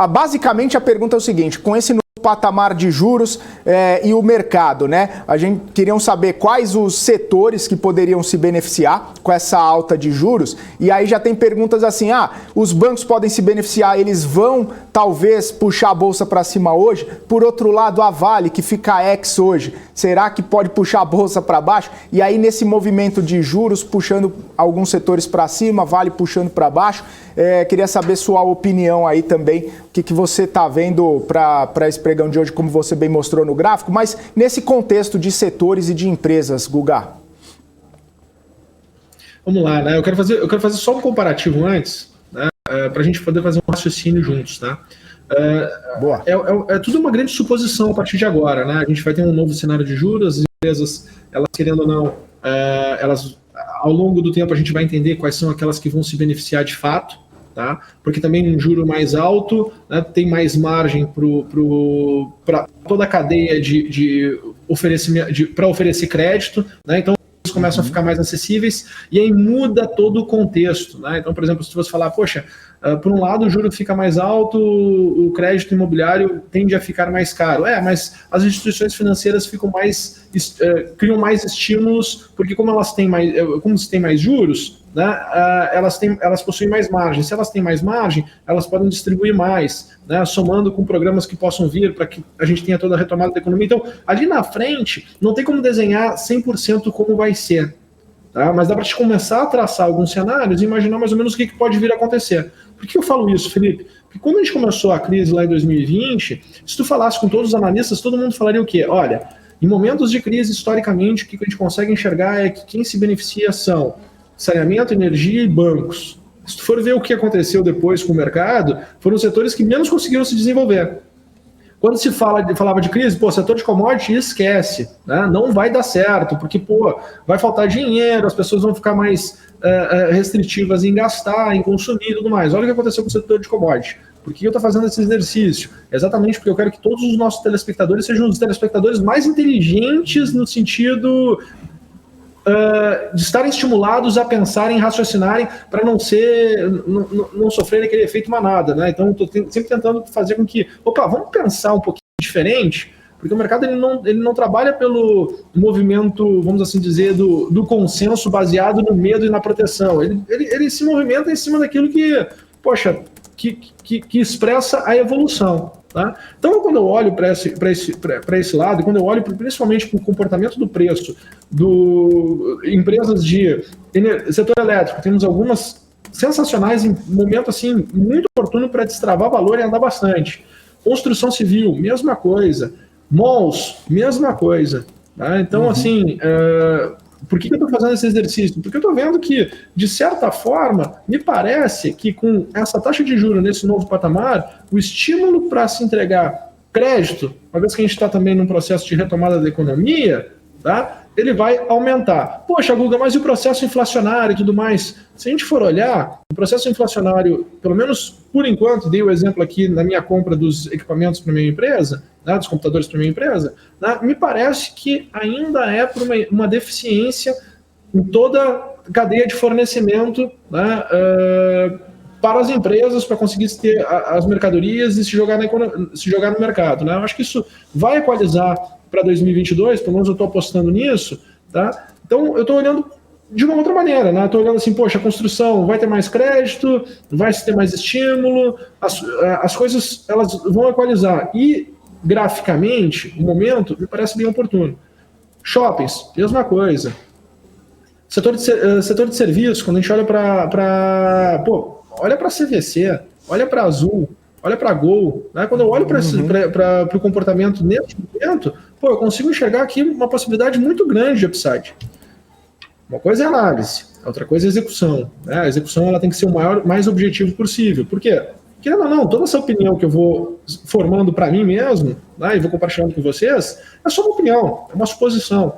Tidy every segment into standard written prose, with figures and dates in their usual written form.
basicamente a pergunta é o seguinte, com esse patamar de juros e o mercado, né? A gente queria saber quais os setores que poderiam se beneficiar com essa alta de juros, e aí já tem perguntas assim, os bancos podem se beneficiar, eles vão talvez puxar a bolsa para cima hoje? Por outro lado, a Vale, que fica ex hoje, será que pode puxar a bolsa para baixo? E aí nesse movimento de juros, puxando alguns setores para cima, Vale puxando para baixo, queria saber sua opinião aí também, o que você está vendo para esse pregão de hoje, como você bem mostrou no gráfico, mas nesse contexto de setores e de empresas, Guga. Vamos lá, né? Eu quero fazer só um comparativo antes, né? Para a gente poder fazer um raciocínio juntos, tá? Boa. É tudo uma grande suposição a partir de agora, né? A gente vai ter um novo cenário de juros, as empresas, elas querendo ou não, elas, ao longo do tempo a gente vai entender quais são aquelas que vão se beneficiar de fato, tá? Porque também um juro mais alto, né, tem mais margem para toda a cadeia para oferecer crédito, né? Então eles começam a ficar mais acessíveis e aí muda todo o contexto, né? Então, por exemplo, se você falar, poxa, por um lado o juro fica mais alto, o crédito imobiliário tende a ficar mais caro. Mas as instituições financeiras criam mais estímulos, porque como se tem mais juros, né, elas possuem mais margem. Se elas têm mais margem, elas podem distribuir mais, né, somando com programas que possam vir para que a gente tenha toda a retomada da economia. Então, ali na frente, não tem como desenhar 100% como vai ser, tá? Mas dá para a gente começar a traçar alguns cenários e imaginar mais ou menos o que pode vir a acontecer. Por que eu falo isso, Felipe? Porque quando a gente começou a crise lá em 2020, se tu falasse com todos os analistas, todo mundo falaria o quê? Olha, em momentos de crise, historicamente, o que a gente consegue enxergar é que quem se beneficia são saneamento, energia e bancos. Se tu for ver o que aconteceu depois com o mercado, foram os setores que menos conseguiram se desenvolver. Quando se falava de crise, setor de commodity, esquece, né? Não vai dar certo, porque vai faltar dinheiro, as pessoas vão ficar mais restritivas em gastar, em consumir e tudo mais. Olha o que aconteceu com o setor de commodity. Por que eu estou fazendo esse exercício? Exatamente porque eu quero que todos os nossos telespectadores sejam os telespectadores mais inteligentes no sentido de estarem estimulados a pensarem, raciocinarem, para não sofrerem aquele efeito manada, né? Então, estou sempre tentando fazer com que, vamos pensar um pouquinho diferente, porque o mercado ele não trabalha pelo movimento, vamos assim dizer, do consenso baseado no medo e na proteção. Ele se movimenta em cima daquilo que expressa a evolução. Tá? Então, quando eu olho para esse lado, quando eu olho principalmente para o comportamento do preço empresas de setor elétrico, temos algumas sensacionais em momento assim, muito oportuno para destravar valor e andar bastante. Construção civil, mesma coisa. Malls, mesma coisa. Tá? Então, assim, por que eu estou fazendo esse exercício? Porque eu estou vendo que, de certa forma, me parece que com essa taxa de juros nesse novo patamar, o estímulo para se entregar crédito, uma vez que a gente está também num processo de retomada da economia, tá? Ele vai aumentar. Poxa, Guga, mas e o processo inflacionário e tudo mais? Se a gente for olhar, o processo inflacionário, pelo menos por enquanto, dei o exemplo aqui na minha compra dos equipamentos para minha empresa, né, dos computadores para minha empresa, né, me parece que ainda é por uma deficiência em toda a cadeia de fornecimento, né, para as empresas, para conseguir ter as mercadorias e se jogar no mercado. Né? Eu acho que isso vai equalizar para 2022, pelo menos eu estou apostando nisso, tá? Então eu estou olhando de uma outra maneira, né? Estou olhando assim, a construção vai ter mais crédito, vai ter mais estímulo, as coisas elas vão equalizar. E graficamente, o momento me parece bem oportuno. Shoppings, mesma coisa. Setor de serviços, quando a gente olha olha para CVC, olha para Azul, olha para Gol, né? Quando eu olho para o comportamento nesse momento, eu consigo enxergar aqui uma possibilidade muito grande de upside. Uma coisa é análise, a outra coisa é execução. Né? A execução ela tem que ser o mais objetivo possível. Por quê? Querendo ou não, toda essa opinião que eu vou formando para mim mesmo, né, e vou compartilhando com vocês, é só uma opinião, é uma suposição.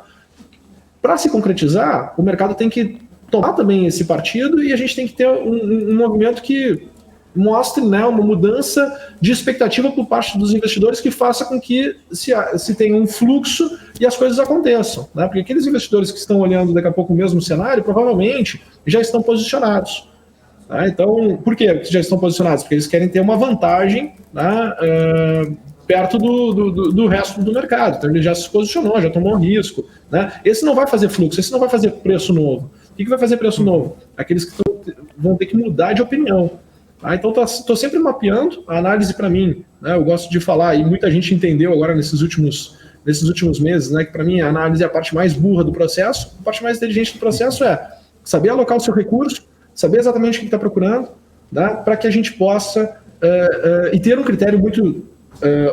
Para se concretizar, o mercado tem que tomar também esse partido e a gente tem que ter um movimento que mostre, né, uma mudança de expectativa por parte dos investidores que faça com que se tenha um fluxo e as coisas aconteçam. Né? Porque aqueles investidores que estão olhando daqui a pouco o mesmo cenário, provavelmente já estão posicionados. Tá? Então, por que já estão posicionados? Porque eles querem ter uma vantagem, né, perto do resto do mercado. Então ele já se posicionou, já tomou um risco. Né? Esse não vai fazer fluxo, esse não vai fazer preço novo. O que vai fazer preço novo? Aqueles que vão ter que mudar de opinião. Tá? Então estou sempre mapeando a análise para mim. Né? Eu gosto de falar, e muita gente entendeu agora nesses últimos meses, né, que para mim a análise é a parte mais burra do processo, a parte mais inteligente do processo é saber alocar o seu recurso, saber exatamente o que está procurando, né, para que a gente possa e ter um critério muito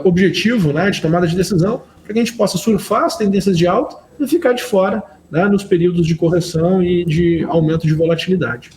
objetivo, né, de tomada de decisão, para que a gente possa surfar as tendências de alta e ficar de fora, né, nos períodos de correção e de aumento de volatilidade.